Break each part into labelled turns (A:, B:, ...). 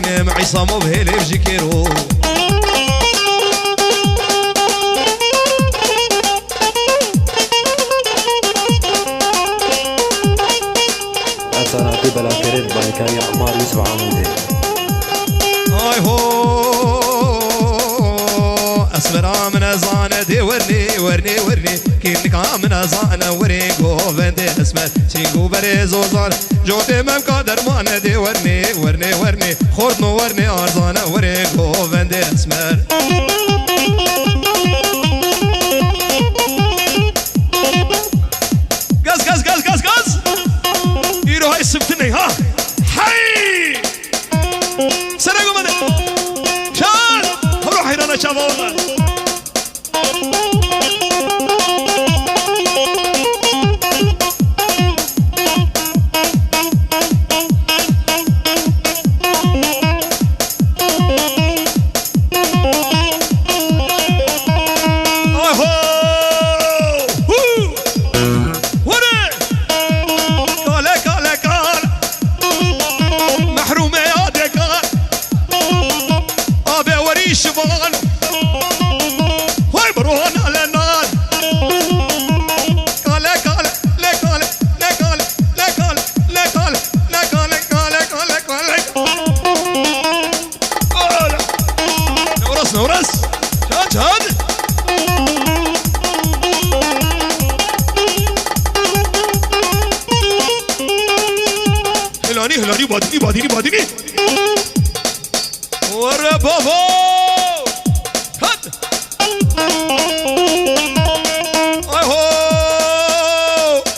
A: بینه معی سامو بهلی بجکرو
B: أنا بلا كريم بايكاري عمار يوسف عمودي
A: آي هو أسمر من أزانة دي ورني كينك من أزانة وري قوفن دي أسمر سينقو بريزو زان جوتي مم قادر مانا دي ورني خورد ورني أرزانة وري قوفن دي أسمر قز يرو هاي السبتني ها حي سرقوا مدى شان روح هنا شافونا هلاني باديني ورا بابا هات اهو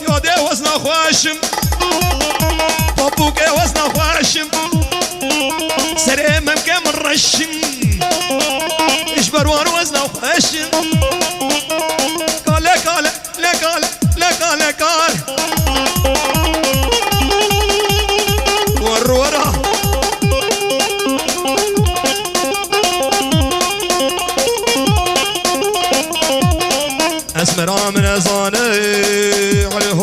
A: يا دي وزنا خواشم بابوك وزنا خواشم سريم ممكن رشم اشبروان وزنا خواشم كال ورا اسمر من ازانه عليه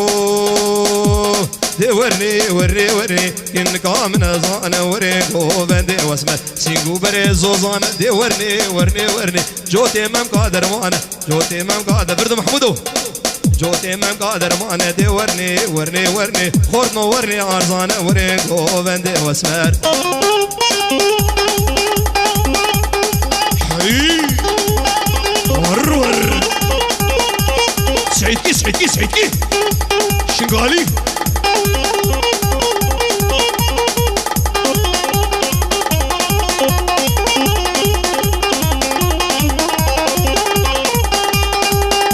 A: دي ورني انك من ازانه وري قوبندي واسمر سينقو بريزو زانه دي ورني جوتي مم قادر مانا جوتي مم قادر برد محمودو جوتي مم قادر مانا دي ورني خورنو ورني ارزانه وري قوبندي واسمر حي ور سعيدكي شنقالي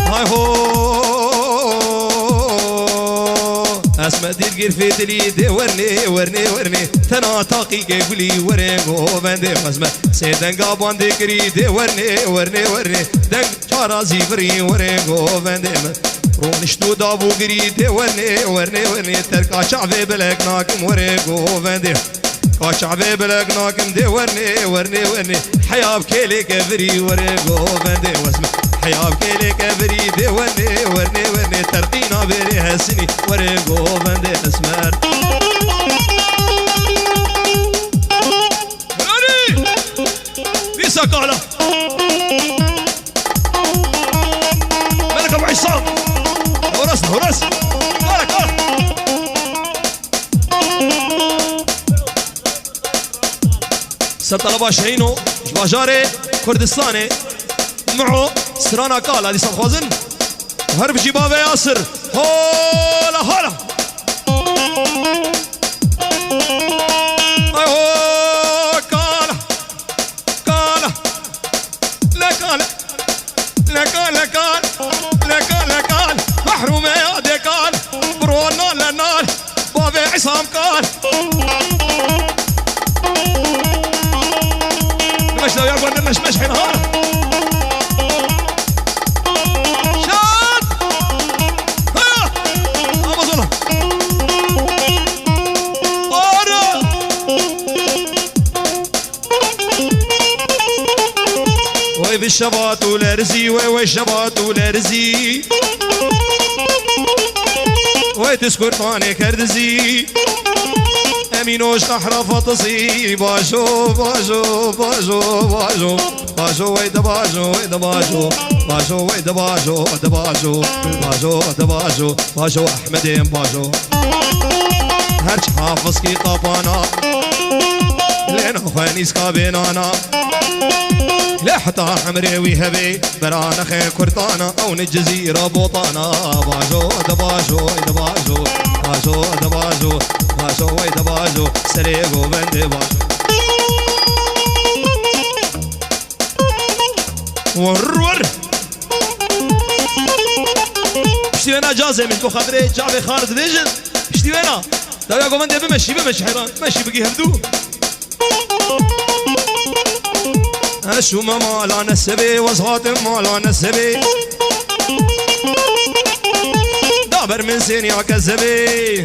A: هاي هو اسمع دير في دلي دي ورني تنا طاقي قولي ورنغو بندي اسمع سيدن قابان دي كري دي ورني دن شارازي فري ورنغو بندي رونشتو دابو قري دي ورني تركا شعبي بلك ناكم ورنغو بندي شعبي بلك ناكم دي ورني حياب كيلي كفري ورنغو بندي اسمع حياب كيلي كفري دي ورني ترقينا بري هسني ورنغو بندي اسمر براني ليسا قالا ملك ابو عصام ورس قالا سطلبا شهينو جواجاري كردستاني معه سرانا قالا دي سبخوزن وهرب جبابه ياسر هولا ايوه قالا لكال محروم يا ديكال برونا لنال بابي عصام قال مش لو يعقل مش حين هذا بالشباط والارزي والشباط والارزي وتسكر ماني كردزي امينوش قحرة فطسي باجو باجو باجو باجو باجو ويدا باجو ويدا باجو باجو ويدا باجو ويدا باجو باجو ويدا باجو باجو احمدين باجو هرج حافظ كي طابانا لين خوانيس كابينانا لا حتى حمري ويهبي برانا خير كرتانا او الجزيرة بوطانا باجو دباجو دباجو باجو دباجو باجو دباجو سريقو بندي باجو ور اشتي انا جازي من بو خبري جابي خالد فيجن اشتي انا لا يا قومندي بمشي حيران مشي بقي هبدو اشو ما مالا نسبي وصوت مالا نسبي دابر من سينيا كذبي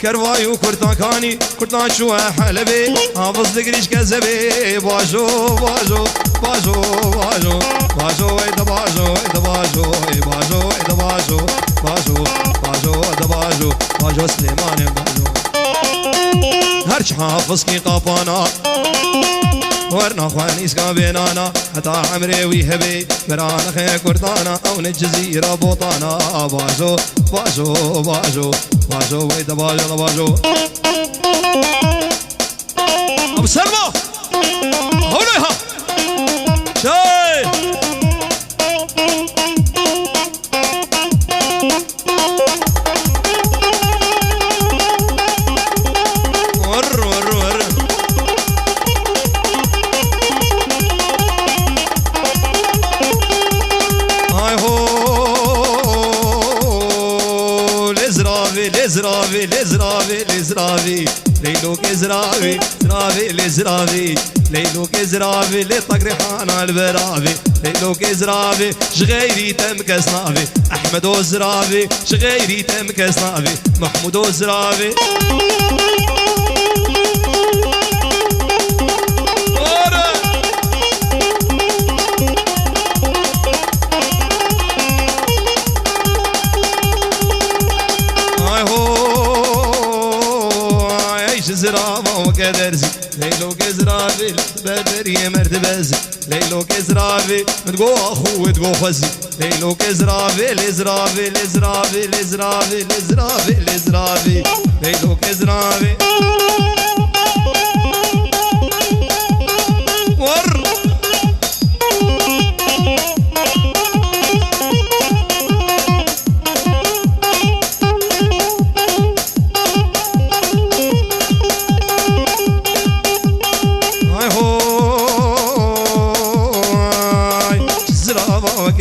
A: كرواي وكرتان كاني كرتان شو حلبي حافظ دقريش كذبي باجو باجو باجو باجو باجو ايدا باجو ايدا باجو باجو ايدا باجو باجو باجو ايدا باجو باجو سليمان باجو هرش حافظ كي قافانا ورنا خوانيس كابينانا حتى عمري ويهبي برانا خي كردانا او الجزيرة بوطانا باجو باجو باجو باجو ويدا باجو باجو ابو سلمى هونيها شاي لزرافي ليلوك زرافي زرافي لزرافي ليلوك زرافي لطق ريحانة البرافي ليلوك زرافي شغيري تمك صنافي احمد وزرافي شغيري تمك صنافي محمود وزرافي زرافة وكدرزي ليلو كزرافي بدري مرتبزي ليلو كزرافي تقو اخو تقو خزي ليلو كزرافي لزرافي لزرافي لزرافي لزرافي لزرافي ليلو كزرافي ور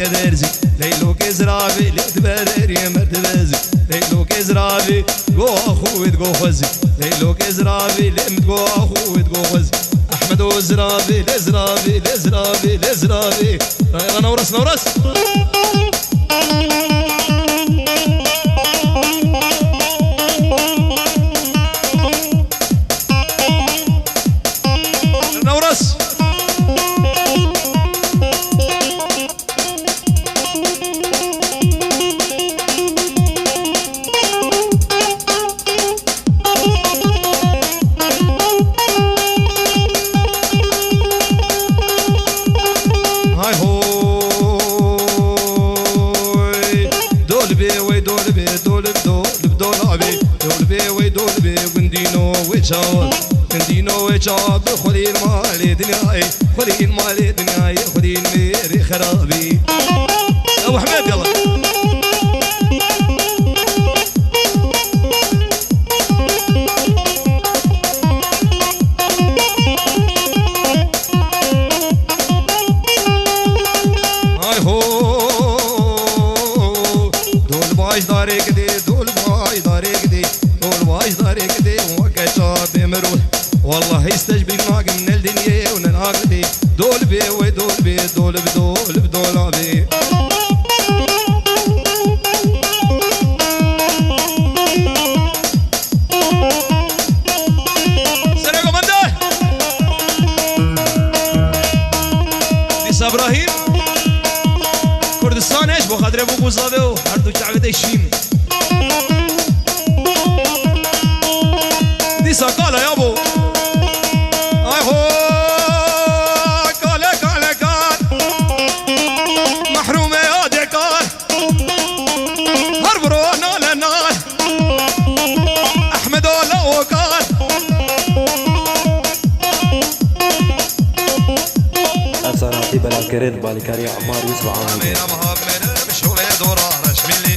A: كدرزي ليلو كزرافي لتبرري مرتبزي ليلو كزرافي تقو اخو تقو خزي ليلو كزرافي تقو اخو تقو خزي احمد وزرافي لزرافي لزرافي لزرافي نورس نورس نورس ندينو وجاب خذي المال دنياي خذي المال دنياي خذي الميري خرابي ابو حميد يلا هاي هو دول باش داري كدي دول باش داري كدي دول باش داري كدي وكشاب مرود والله يستجبي الماق من الدنيا ونناقدي دول بي ودول بي دول بدول بدول بي سلام قمندة ديس ابراهيم كردستان ايش بو خاطر ابو بوزاده وحردو شعبته الشيم
B: بالكريت بالكاري عمار يوسف عامودي
A: ميرا مهاب ميرا بشغل دورة رشملي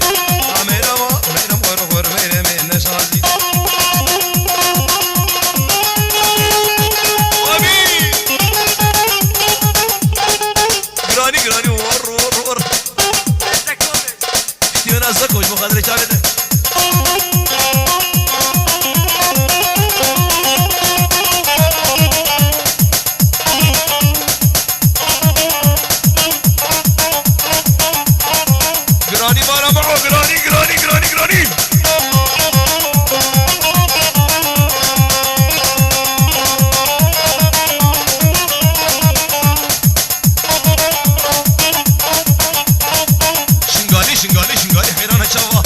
A: ميرا ما ميرا ورغور ميرا من نشازي أبي جراني ور احتيانا زكوش مخادرة شابده جراني شنغالي حيرانة شوا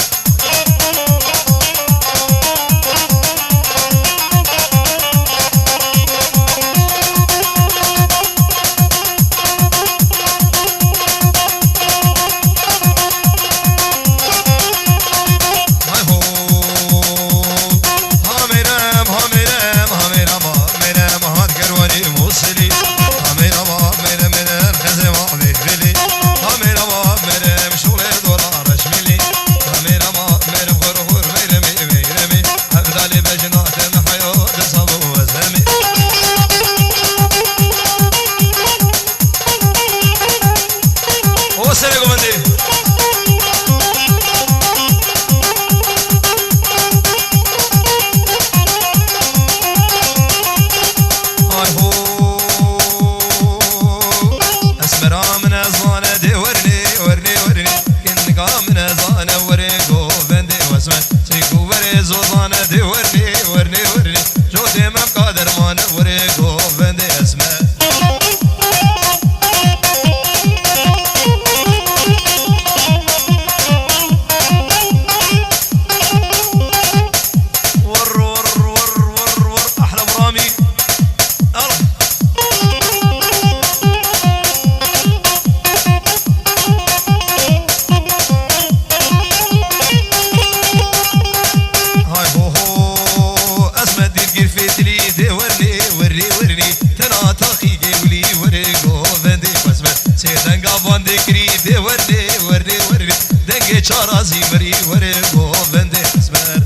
A: رازي مري وري بوفندي اسمر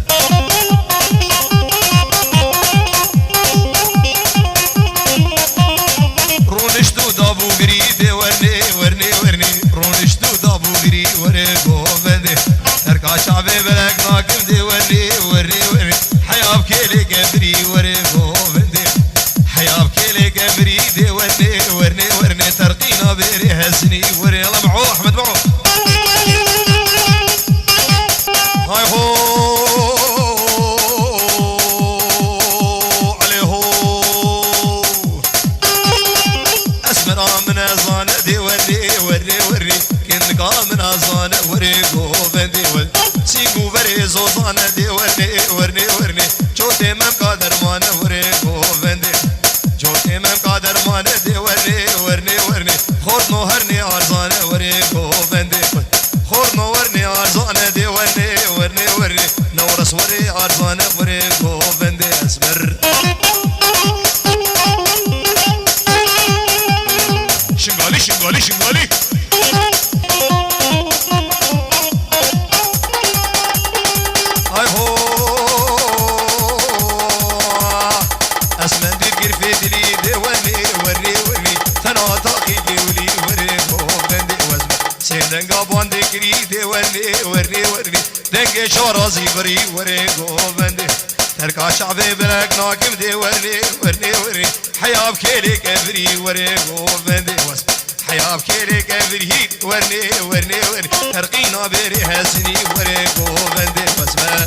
A: رونشتو دابو غري ورني رونشتو دابو غري وري بوفندي تركا شعبي بلك ناكم دي وري حياب كيلي قبري وري بوفندي حياب كيلي قبري دي ورني ترقينا بيري هسني وري يلا معو احمد معو هاي هو عليه هو اسمر من ازانه دي وري كن قام ازانه وري غوفندي سيغو بري زوزانه دي ورني جوتي مم قادر مانه وري غوفندي جوتي مم قادر مانه دي ورني خود نو هرني ارزانه وري غوفندي خود نو ورني ارزانه دي ورني نورس وري ارزانه وري غوفندي اسمر شنغالي هاي هو اسمن دي قرفت لي دي ورني تنا تاقي ولي وري غوفندي واسمر سيدن قابون دي كري دي ورني دنگه شارازی بری وري غوفندي تركا شعبي بلك ناكم دي ورني حياب كيلي كبري وري غوفندي حياب كيلي كبري ورني ترقينا بيري هسني وري غوفندي واسمه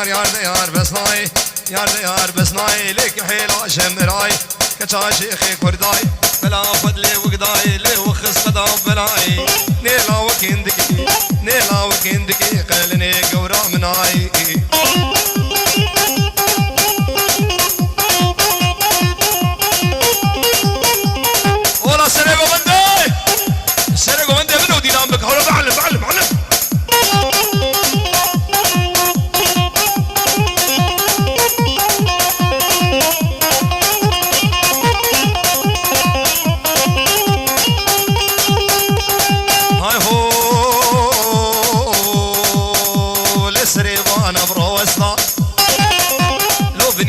A: yar besnay yar besnay lek hela şemray kaça şeyhi kurday bela fadli وقداي لي وخص قدا بلاي نيلا وكندكي قلني قورا مناي ولا سرقو بندي منو دي نامك هولا بعلم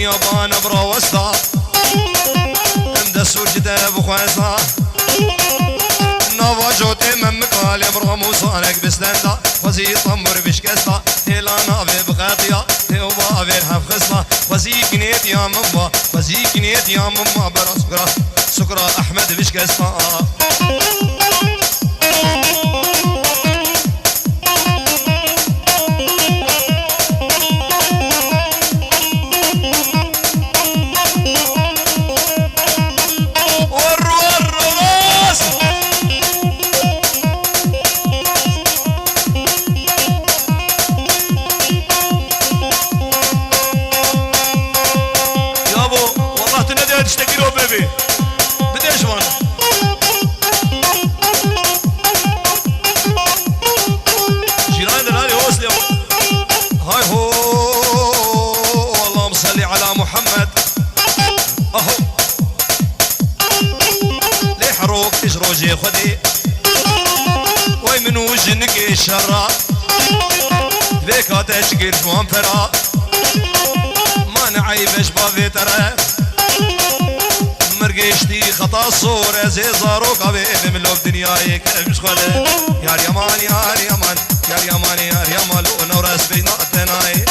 A: يابان برا وسطا مدسور جدا بخواسا نوا جوتي ممكال برا موسانك بسلندا وزي طمر بشكستا تيلا نافي بغاطيا تيوبا فير حفخستا وزي كنيت يا ماما برا سكرا احمد بشكستا روجي خدي وي من وجنك الشرا ذيك تشكيل فوامبرا ما نعيبش بافي ترى مرقشتي خطا صورة زي زارو قبيل من لو دنياي كمش خلي يا يمان ونورس بينا التناي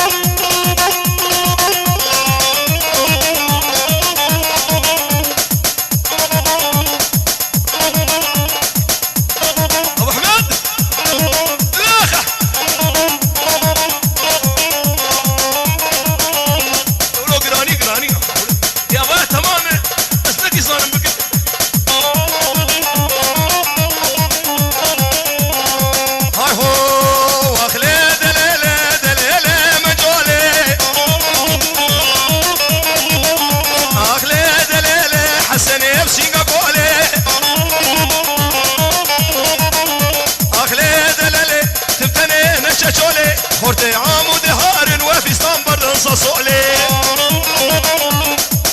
A: خورتي عامود هارن وفي اسطنبول صولي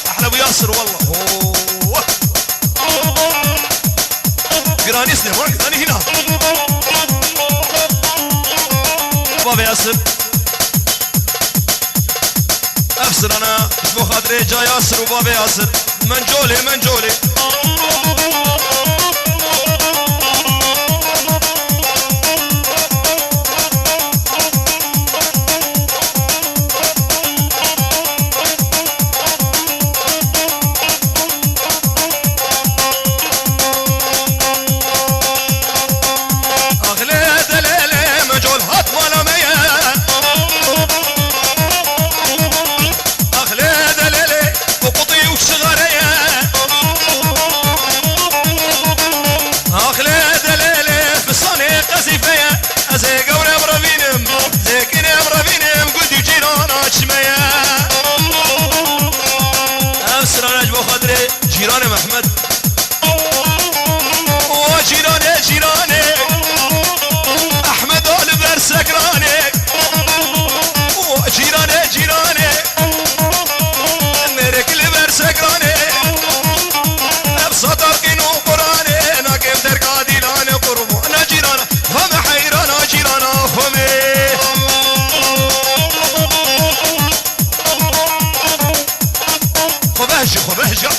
A: احلى ابو ياسر والله قراني سلم انا هنا بابا ياسر افسر انا اسمه خاطري جا ياسر وبابا ياسر منجولي جيراني محمد وجيراني احمد اوليفر سكراني وجيراني نرك ليفر سكراني ابسط القينو قراني ناكم تركادي لاني قربو انا جيرانا فما حيرانا جيرانا فمي خبهجة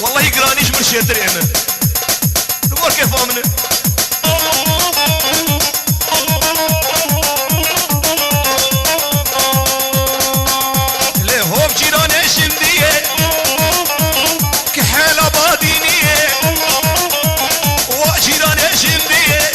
A: والله يقرانيش من شيتر يعمل نقول كيف امنه ليه هو بجيراني شمديه كحيله بادينيه وجيراني شمديه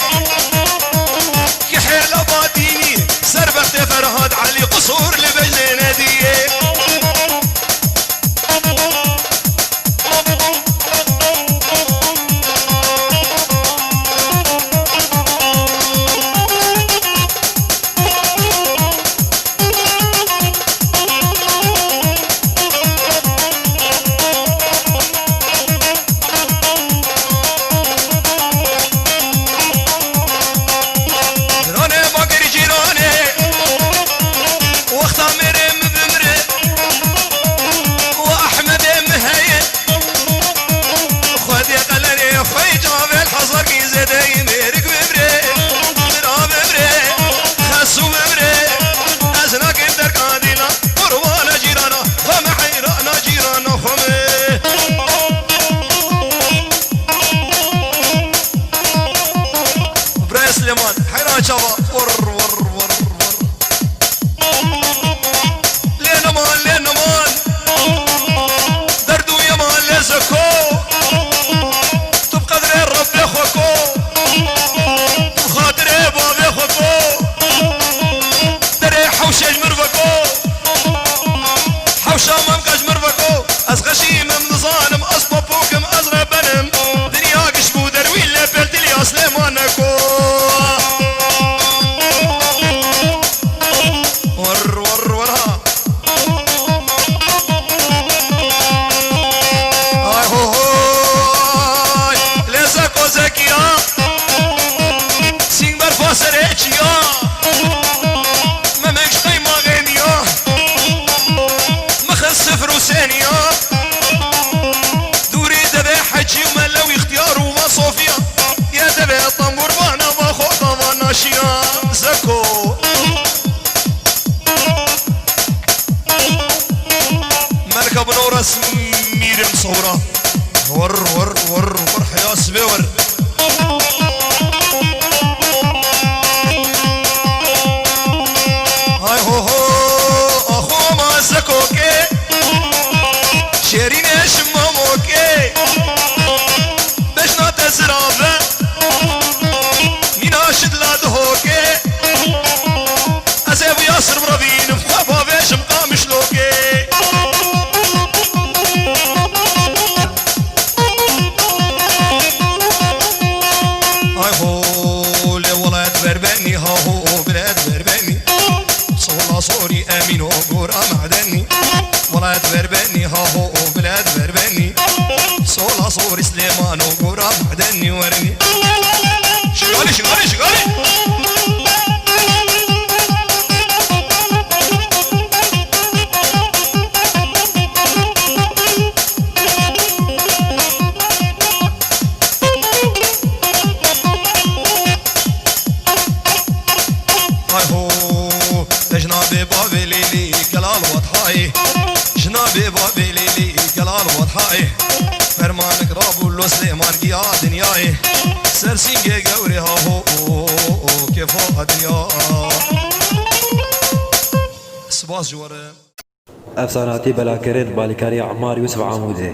A: صورة ور ور ور ور حياس بور هاي هو هو أخو ما زكوكي شيرين ايش ماموكي بجنا تزرافة مينا شدلاد هوكي أزيب ياسر مرابين مخافا فيش مقامش لوكي هاي هو لولاد بربني ها هو بلاد بربني صولا صوري امين وقورا معدني ولاد بربني ها هو بلاد بربني صولا صوري سليمان وقورا معدني ورني شغالي شغالي شغالي جنابي بابي ليلي قلال وضحاي جنابي بابي ليلي قلال وضحاي فرمانك رابو لو سليمان قيا دنياي سرسينجي قوري ها هو كيف دنيا سباس جواره
B: افساناتی بلاکرد بالکاری عمار یوسف عامودی